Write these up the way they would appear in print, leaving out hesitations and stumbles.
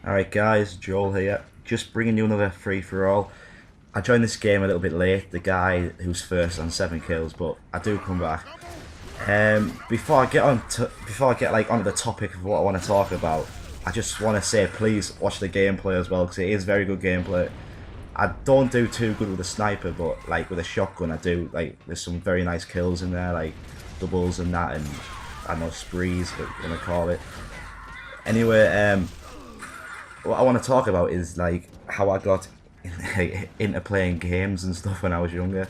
Alright guys, Joel here, just bringing you another free-for-all. I joined this game a little bit late, the guy who's first on 7 kills, but I do come back. Before I get like onto the topic of what I want to talk about, I just want to say please watch the gameplay as well, because it is very good gameplay. I don't do too good with a sniper, but like with a shotgun I do, like there's some very nice kills in there, like doubles and that, and I don't know, sprees, what you want to call it. Anyway, what I want to talk about is like how I got into playing games and stuff when I was younger,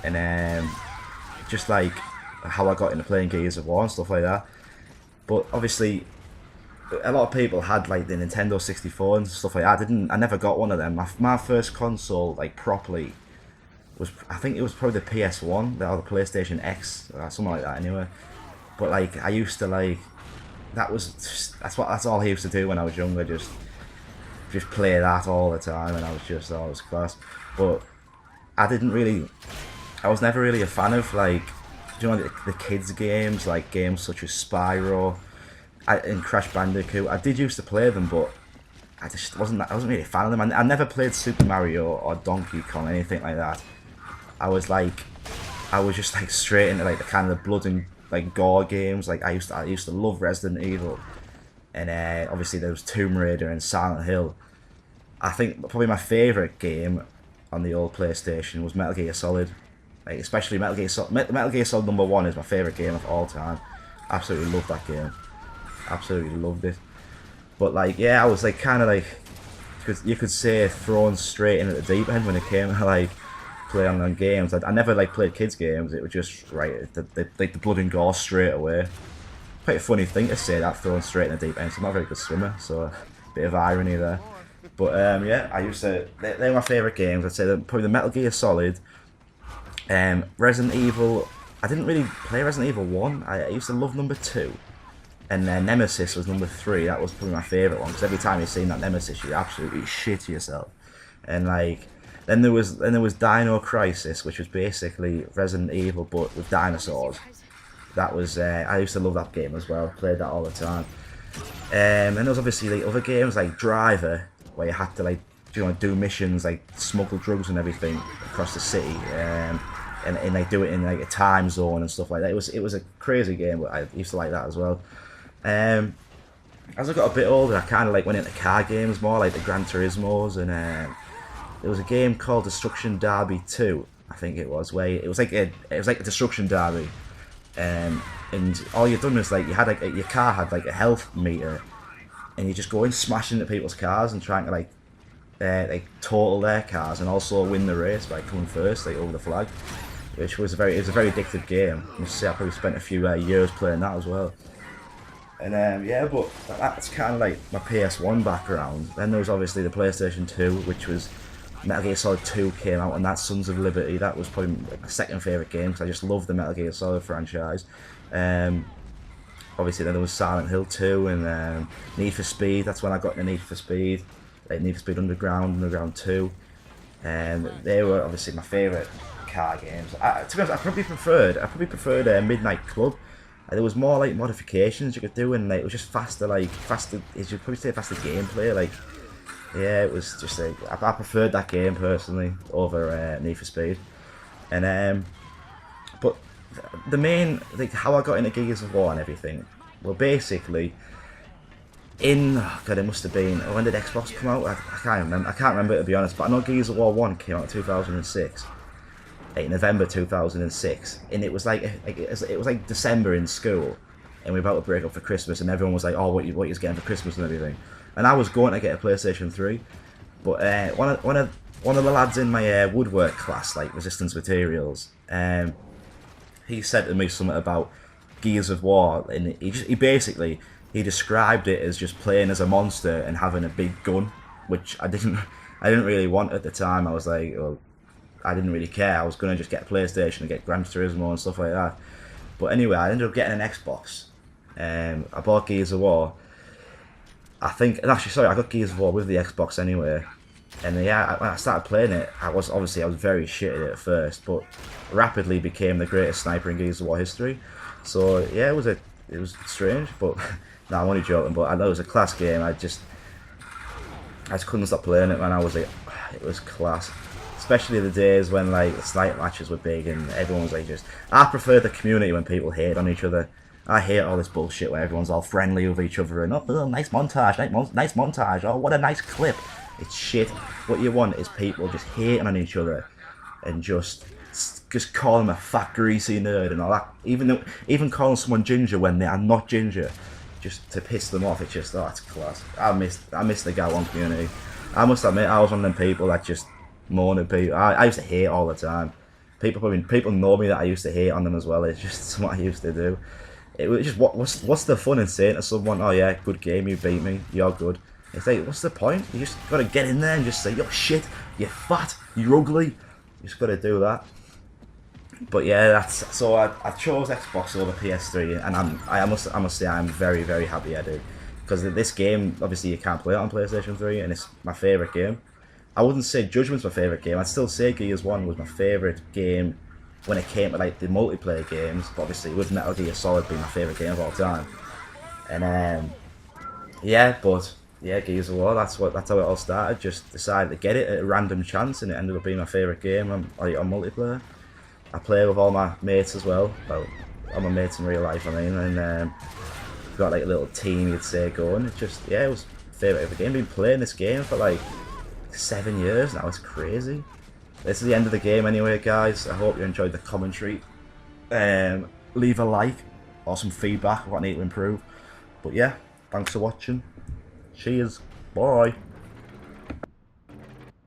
and just like how I got into playing Gears of War and stuff like that. But obviously, a lot of people had like the Nintendo 64 and stuff like that. I never got one of them. My first console, like properly, was, I think it was probably the PS1 or the PlayStation X, or something like that. Anyway, but like I used to like that's all I used to do when I was younger. Just play that all the time, and I was just always class. But I didn't really, I was never really a fan of like, do you know, the kids games, like games such as Spyro and Crash Bandicoot. I did used to play them, but I wasn't really a fan of them. I never played Super Mario or Donkey Kong, anything like that. I was just like straight into like the kind of the blood and like gore games. Like I used to love Resident Evil, and obviously there was Tomb Raider and Silent Hill. I think probably my favourite game on the old PlayStation was Metal Gear Solid. Like, especially Metal Gear Solid. Metal Gear Solid number 1 is my favourite game of all time. Absolutely loved that game. Absolutely loved it. But like, yeah, I was like kind of like, you could say thrown straight into the deep end when it came to like playing on games. I never like played kids games. It was just right, the blood and gore straight away. Quite a funny thing to say that, thrown straight in the deep end. So I'm not a very good swimmer, so a bit of irony there. But yeah, they're my favourite games. I'd say probably the Metal Gear Solid, Resident Evil. I didn't really play Resident Evil 1. I used to love number 2. And then Nemesis was number 3. That was probably my favourite one, because every time you've seen that Nemesis, you absolutely shit yourself. And like, then there was Dino Crisis, which was basically Resident Evil but with dinosaurs. That was I used to love that game as well. Played that all the time. And there was obviously like other games like Driver, where you had to like do missions like smuggle drugs and everything across the city, and like do it in like a time zone and stuff like that. It was a crazy game, but I used to like that as well. As I got a bit older, I kind of like went into car games more, like the Gran Turismos, and there was a game called Destruction Derby 2, I think it was, where it was like a Destruction Derby. And all you'd done was like you had like your car had like a health meter, and you just go in smashing into people's cars and trying to like total their cars and also win the race by coming first like over the flag, which was it was a very addictive game. I must say I probably spent a few years playing that as well. And yeah, but that's kind of like my PS1 background. Then there was obviously the PlayStation 2, which was Metal Gear Solid 2 came out, and that Sons of Liberty, that was probably my second favourite game, because I just love the Metal Gear Solid franchise. Obviously then there was Silent Hill 2, and Need for Speed. That's when I got into Need for Speed, like Need for Speed Underground 2. And they were obviously my favourite car games. To be honest, I probably preferred Midnight Club. There was more like modifications you could do, and like it was just faster, as you'd probably say, faster gameplay. Like, yeah, it was just like I preferred that game personally over Need for Speed. And but the main, like how I got into Gears of War and everything, well, basically God, it must have been, when did Xbox come out? I can't remember to be honest, but I know Gears of War 1 came out in 2006, like November 2006, and it was like December in school, and we were about to break up for Christmas, and everyone was like, oh, what you getting for Christmas and everything. And I was going to get a PlayStation 3, but one of the lads in my woodwork class, like Resistance Materials, he said to me something about Gears of War, and he basically described it as just playing as a monster and having a big gun, which I didn't really want at the time. I was like, well, I didn't really care. I was gonna just get a PlayStation and get Gran Turismo and stuff like that. But anyway, I ended up getting an Xbox. I bought Gears of War. I got Gears of War with the Xbox anyway. And yeah, when I started playing it, I was very shit at it at first, but rapidly became the greatest sniper in Gears of War history. So yeah, it was strange, but no, I'm only joking. But I know it was a class game. I just couldn't stop playing it when I was like, it was class. Especially the days when like the snipe matches were big and everyone was like just. I prefer the community when people hate on each other. I hate all this bullshit where everyone's all friendly with each other and oh nice montage, nice montage, oh what a nice clip. It's shit. What you want is people just hating on each other and just call them a fat greasy nerd and all that. Even calling someone ginger when they are not ginger, just to piss them off. It's just it's class. I miss the Gal1 community. I must admit I was one of them people that just moan at people. I used to hate all the time. People know me that I used to hate on them as well. It's just what I used to do. It was just what's the fun in saying to someone, oh yeah, good game, you beat me, you're good. It's like, what's the point? You just gotta get in there and just say, you're shit, you're fat, you're ugly. You just gotta do that. But yeah, so I chose Xbox over PS3, and I must say I'm very very happy I did, because this game obviously you can't play it on PlayStation 3, and it's my favourite game. I wouldn't say Judgment's my favourite game. I'd still say Gears 1 was my favourite game when it came to like the multiplayer games. But obviously with Metal Gear Solid being my favourite game of all time. And yeah, Gears of War. That's how it all started. Just decided to get it at a random chance, and it ended up being my favourite game on multiplayer. I play with all my mates as well. Well, all my mates in real life, I mean, and got like a little team, you'd say, going. It was my favourite ever game. Been playing this game for like 7 years now. It's crazy. This is the end of the game anyway, guys. I hope you enjoyed the commentary. Leave a like or some feedback what I need to improve. But yeah, thanks for watching. Cheers. Bye.